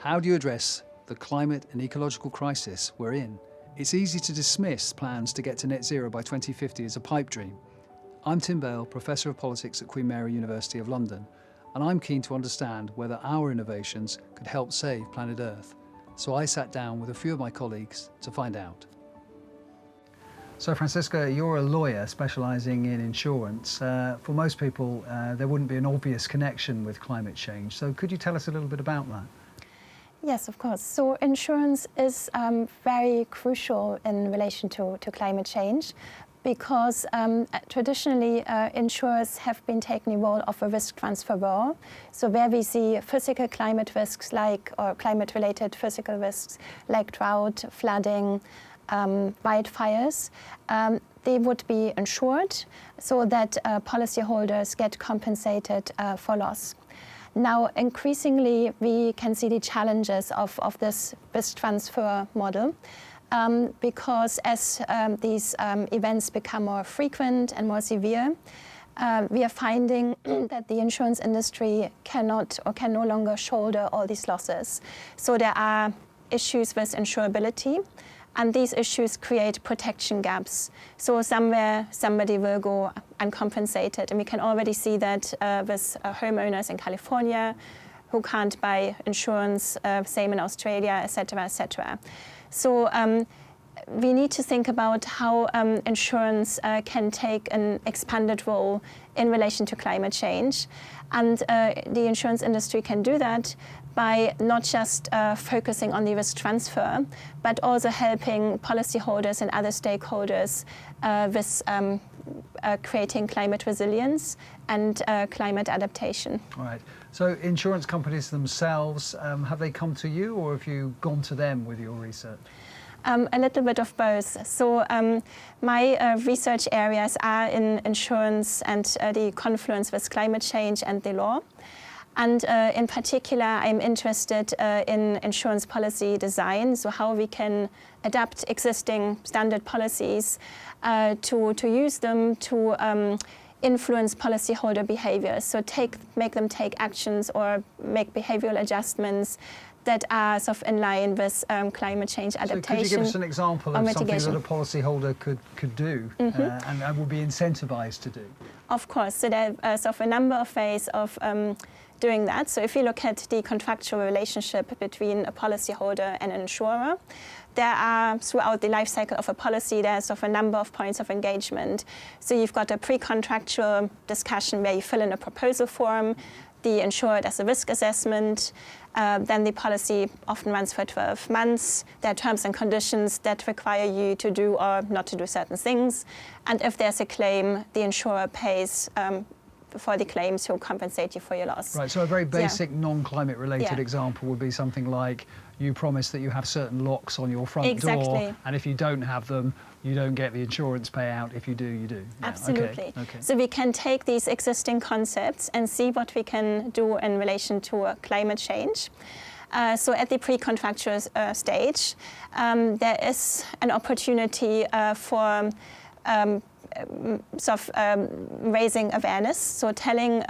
How do you address the climate and ecological crisis we're in? It's easy to dismiss plans to get to net zero by 2050 as a pipe dream. I'm Tim Bale, Professor of Politics at Queen Mary University of London, and I'm keen to understand whether our innovations could help save planet Earth. So I sat down with a few of my colleagues to find out. So Franziska, you're a lawyer specialising in insurance. For most people, there wouldn't be an obvious connection with climate change. So could you tell us a little bit about that? Yes, of course. So insurance is very crucial in relation to climate change because traditionally insurers have been taking the role of a risk transferor. So where we see physical climate risks or climate-related physical risks like drought, flooding, wildfires, they would be insured so that policyholders get compensated for loss. Now, increasingly, we can see the challenges of this risk transfer model because as these events become more frequent and more severe, we are finding that the insurance industry cannot or can no longer shoulder all these losses. So there are issues with insurability, and these issues create protection gaps. So somewhere somebody will go uncompensated, and we can already see that with homeowners in California who can't buy insurance, same in Australia, etc., etc. So we need to think about how insurance can take an expanded role in relation to climate change. And the insurance industry can do that by not just focusing on the risk transfer, but also helping policyholders and other stakeholders with creating climate resilience and climate adaptation. All right. So insurance companies themselves, have they come to you or have you gone to them with your research? A little bit of both. So my research areas are in insurance and the confluence with climate change and the law. And in particular, I'm interested in insurance policy design, so how we can adapt existing standard policies to use them to influence policyholder behavior. So make them take actions or make behavioral adjustments that are sort of in line with climate change adaptation. So could you give us an example of mitigation. something that a policyholder could do and would be incentivized to do? Of course. So there are sort of a number of ways of doing that. So if you look at the contractual relationship between a policyholder and an insurer, there are, throughout the life cycle of a policy, there's sort of a number of points of engagement. So you've got a pre-contractual discussion where you fill in a proposal form, the insurer does a risk assessment, then the policy often runs for 12 months. There are terms and conditions that require you to do or not to do certain things. And if there's a claim, the insurer pays for the claim to compensate you for your loss. Right, so a very basic non-climate related example would be something like you promise that you have certain locks on your front door, and if you don't have them, you don't get the insurance payout. If you do, you do. Yeah, absolutely. Okay. So we can take these existing concepts and see what we can do in relation to climate change. So at the pre-contractual stage, there is an opportunity for raising awareness, so telling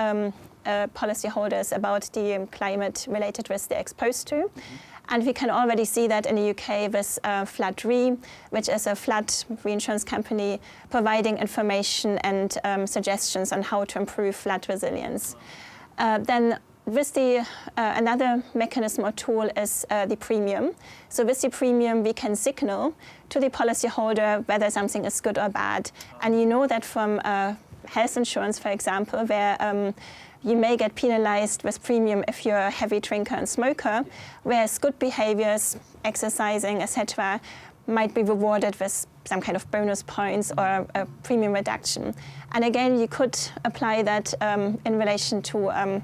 policyholders about the climate-related risks they're exposed to. And we can already see that in the UK with Flood Re, which is a flood reinsurance company providing information and suggestions on how to improve flood resilience. Then with another mechanism or tool is the premium. So with the premium, we can signal to the policyholder whether something is good or bad. And you know that from health insurance, for example, where you may get penalized with premium if you're a heavy drinker and smoker, whereas good behaviors, exercising, etc., might be rewarded with some kind of bonus points or a premium reduction. And again, you could apply that in relation to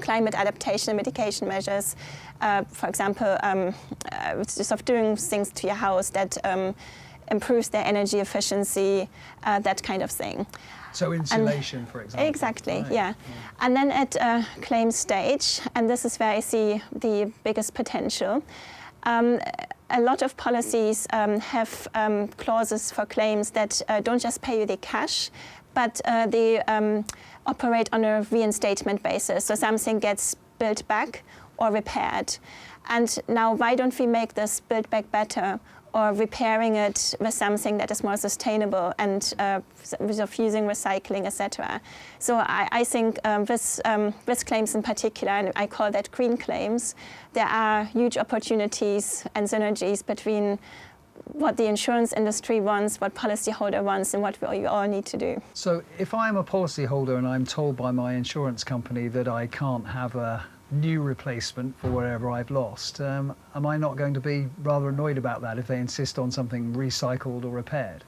climate adaptation and mitigation measures. For example, just of doing things to your house that improves their energy efficiency, that kind of thing. So insulation, for example. Exactly, right. Yeah. And then at claim stage, and this is where I see the biggest potential, a lot of policies have clauses for claims that don't just pay you the cash, but they operate on a reinstatement basis. So something gets built back or repaired. And now why don't we make this build back better, or repairing it with something that is more sustainable and with using recycling, etc. So I think with claims in particular, and I call that green claims, there are huge opportunities and synergies between what the insurance industry wants, what policyholder wants, and what we all need to do. So if I'm a policyholder and I'm told by my insurance company that I can't have a new replacement for whatever I've lost, am I not going to be rather annoyed about that if they insist on something recycled or repaired?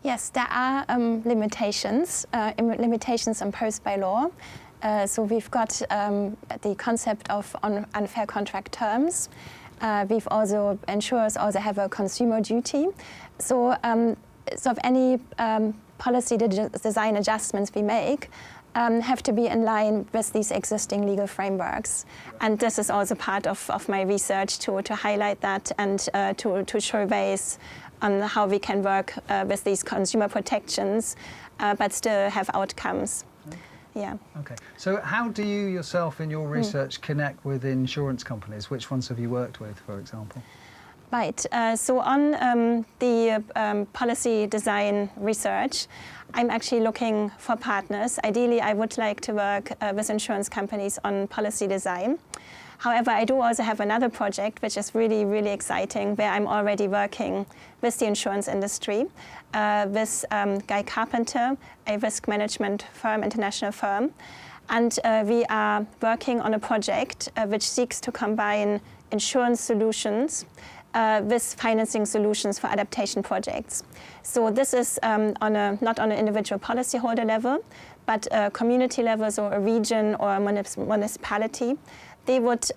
Yes, there are limitations imposed by law. So we've got the concept of unfair contract terms. Insurers also have a consumer duty. So any policy design adjustments we make have to be in line with these existing legal frameworks. And this is also part of my research to highlight that and to show ways on how we can work with these consumer protections, but still have outcomes. Yeah. Okay. So how do you yourself in your research connect with insurance companies? Which ones have you worked with, for example? Right. So on the policy design research, I'm actually looking for partners. Ideally, I would like to work with insurance companies on policy design. However, I do also have another project which is really, really exciting, where I'm already working with the insurance industry, with Guy Carpenter, a risk management firm, international firm. And we are working on a project which seeks to combine insurance solutions with financing solutions for adaptation projects. So this is not on an individual policyholder level, but a community level, so a region or a municipality. They would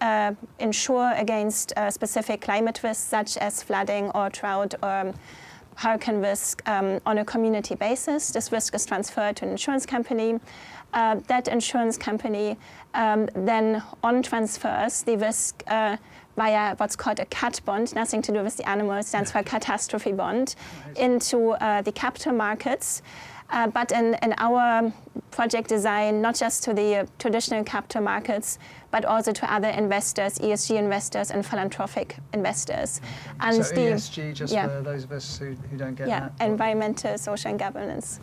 insure against specific climate risks such as flooding or drought or hurricane risk on a community basis. This risk is transferred to an insurance company. That insurance company then transfers the risk via what's called a CAT bond, nothing to do with the animal, stands for catastrophe bond, into the capital markets. But in our project design, not just to the traditional capital markets, but also to other investors, ESG investors and philanthropic investors. And so ESG, just for those of us who don't get that? Yeah, environmental, social and governance.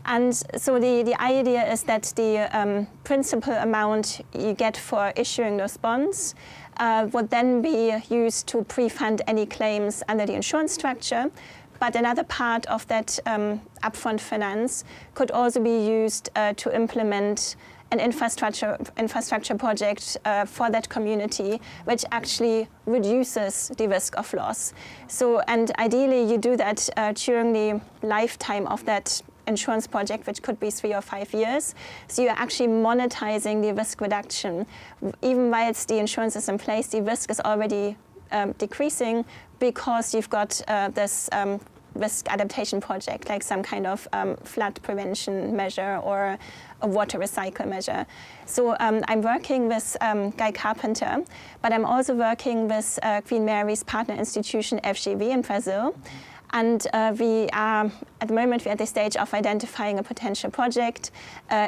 And so the idea is that the principal amount you get for issuing those bonds would then be used to pre-fund any claims under the insurance structure. But another part of that upfront finance could also be used to implement an infrastructure project for that community, which actually reduces the risk of loss. So, and ideally you do that during the lifetime of that insurance project, which could be 3 or 5 years. So you're actually monetizing the risk reduction. Even whilst the insurance is in place, the risk is already decreasing because you've got this risk adaptation project, like some kind of flood prevention measure or a water recycle measure. So I'm working with Guy Carpenter, but I'm also working with Queen Mary's partner institution, FGV, in Brazil. And we are, at the moment, we're at the stage of identifying a potential project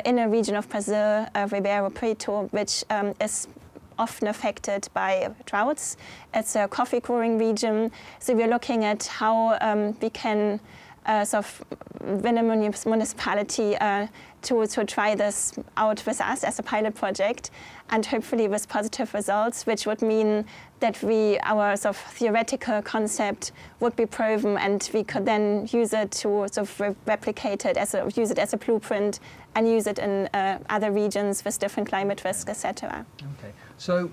in a region of Brazil, Ribeirão Preto, which is often affected by droughts. It's a coffee growing region. So we're looking at how we can sort of win a municipality to try this out with us as a pilot project, and hopefully with positive results, which would mean that our sort of theoretical concept would be proven, and we could then use it to sort of replicate it, use it as a blueprint, and use it in other regions with different climate risks, etc. Okay. So,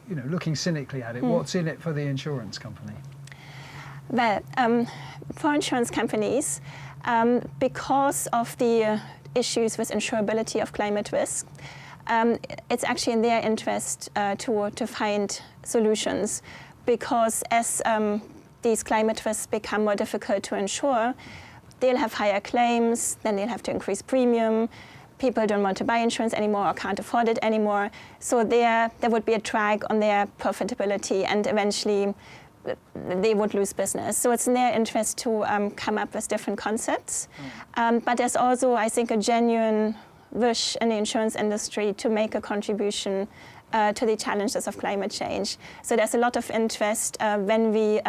looking cynically at it, what's in it for the insurance company? Well, for insurance companies, because of the issues with insurability of climate risk, it's actually in their interest to find solutions, because as these climate risks become more difficult to insure, they'll have higher claims, then they'll have to increase premium. People don't want to buy insurance anymore or can't afford it anymore. So there would be a drag on their profitability, and eventually they would lose business. So it's in their interest to come up with different concepts. But there's also, I think, a genuine wish in the insurance industry to make a contribution to the challenges of climate change. So there's a lot of interest. When we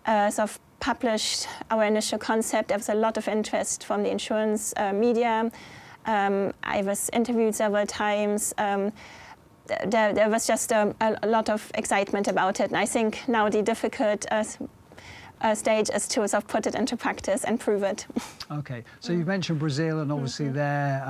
sort of published our initial concept, there was a lot of interest from the insurance media. I was interviewed several times. There was just a lot of excitement about it, and I think now the difficult stage is to sort of put it into practice and prove it. Okay, so you've mentioned Brazil, and obviously there,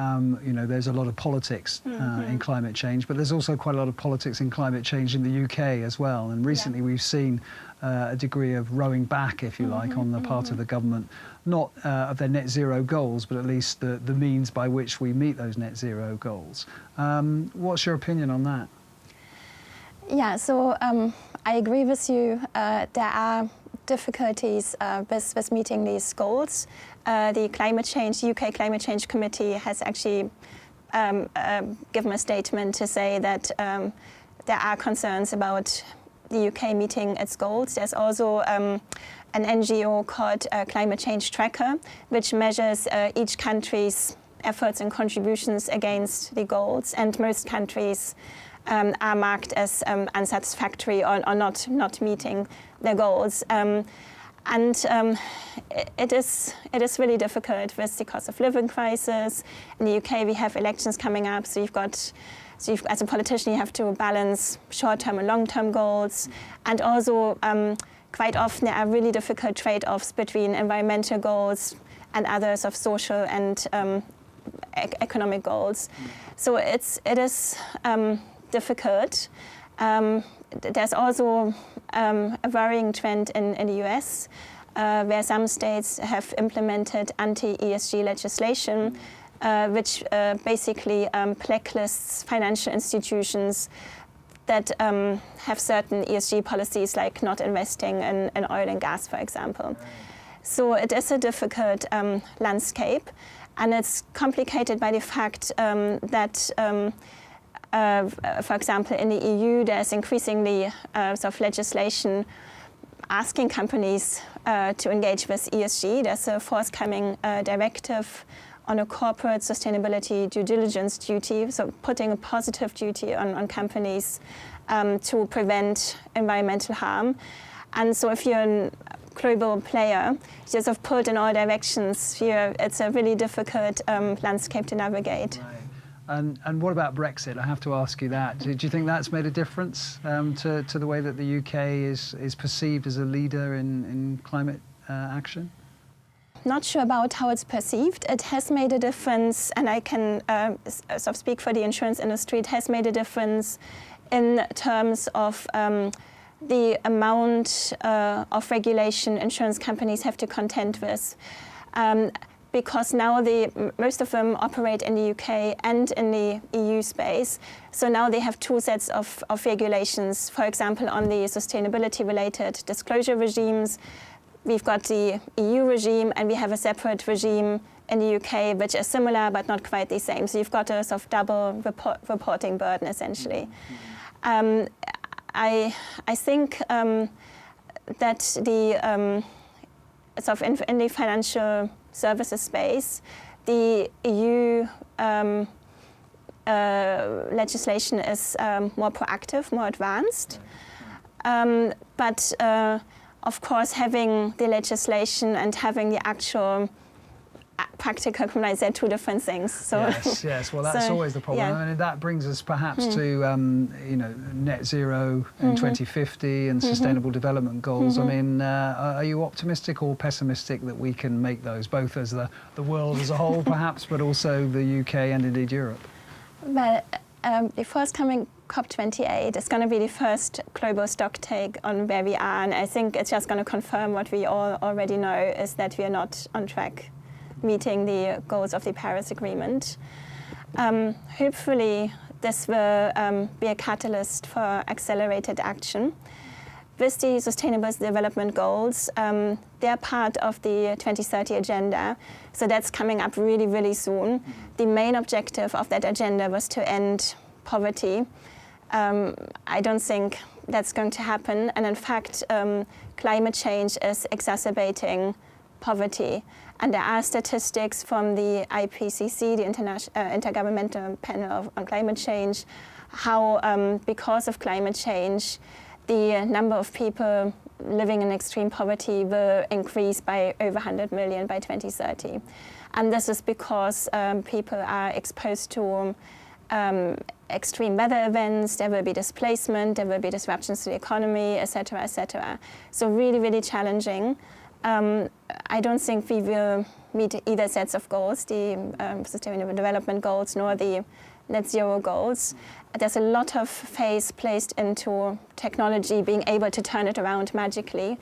you know, there's a lot of politics in climate change, but there's also quite a lot of politics in climate change in the UK as well. And recently we've seen a degree of rowing back, if you like, on the part of the government, not of their net zero goals, but at least the means by which we meet those net zero goals. What's your opinion on that? Yeah, so I agree with you. There are difficulties with meeting these goals. The UK Climate Change Committee has actually given a statement to say that there are concerns about the UK meeting its goals. There's also an NGO called Climate Change Tracker, which measures each country's efforts and contributions against the goals, and most countries are marked as unsatisfactory or not meeting their goals. It is really difficult with the cost of living crisis. In the UK, we have elections coming up, so as a politician, you have to balance short-term and long-term goals, and also quite often there are really difficult trade-offs between environmental goals and others of social and economic goals. So it is difficult. There's also a worrying trend in the US, where some states have implemented anti-ESG legislation, which basically blacklists financial institutions that have certain ESG policies, like not investing in oil and gas, for example. So it is a difficult landscape, and it's complicated by the fact that for example, in the EU, there's increasingly sort of legislation asking companies to engage with ESG. There's a forthcoming directive on a corporate sustainability due diligence duty, so putting a positive duty on companies to prevent environmental harm. And so if you're a global player, you're sort of pulled in all directions. It's a really difficult landscape to navigate. Right. And what about Brexit? I have to ask you that. Do you think that's made a difference to the way that the UK is perceived as a leader in climate action? Not sure about how it's perceived. It has made a difference, and I can sort of speak for the insurance industry. It has made a difference in terms of the amount of regulation insurance companies have to contend with. Because now most of them operate in the UK and in the EU space. So now they have two sets of regulations. For example, on the sustainability-related disclosure regimes, we've got the EU regime, and we have a separate regime in the UK, which is similar but not quite the same. So you've got a sort of double reporting burden, essentially. I think that the sort of in the financial services space, the EU legislation is more proactive, more advanced. But of course, having the legislation and having the actual practical compliance, they're two different things. So yes. Well, that's always the problem. Yeah. And that brings us perhaps to you know, net zero in 2050 and sustainable development goals. I mean, are you optimistic or pessimistic that we can make those, both as the world as a whole, perhaps, but also the UK and indeed Europe? Well, the forthcoming COP28 is going to be the first global stocktake on where we are, and I think it's just going to confirm what we all already know, is that we are not on track meeting the goals of the Paris Agreement. Hopefully, this will be a catalyst for accelerated action. With the Sustainable Development Goals, they're part of the 2030 agenda, so that's coming up really, really soon. The main objective of that agenda was to end poverty. I don't think that's going to happen, and in fact, climate change is exacerbating poverty. And there are statistics from the IPCC, the Intergovernmental Panel on Climate Change, how because of climate change, the number of people living in extreme poverty will increase by over 100 million by 2030. And this is because people are exposed to extreme weather events, there will be displacement, there will be disruptions to the economy, etc., etc. So really, really challenging. I don't think we will meet either sets of goals, the Sustainable Development Goals nor the net zero goals. There's a lot of faith placed into technology being able to turn it around magically.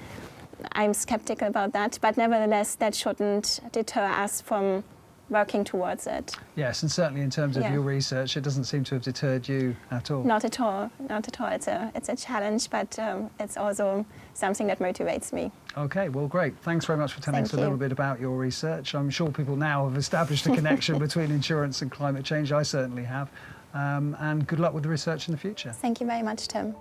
I'm skeptical about that, but nevertheless, that shouldn't deter us from working towards it. Yes, and certainly in terms of your research, it doesn't seem to have deterred you at all. Not at all, not at all. It's a challenge, but it's also something that motivates me. Okay, well, great. Thanks very much for telling us a little bit about your research. I'm sure people now have established a connection between insurance and climate change. I certainly have. And good luck with the research in the future. Thank you very much, Tim.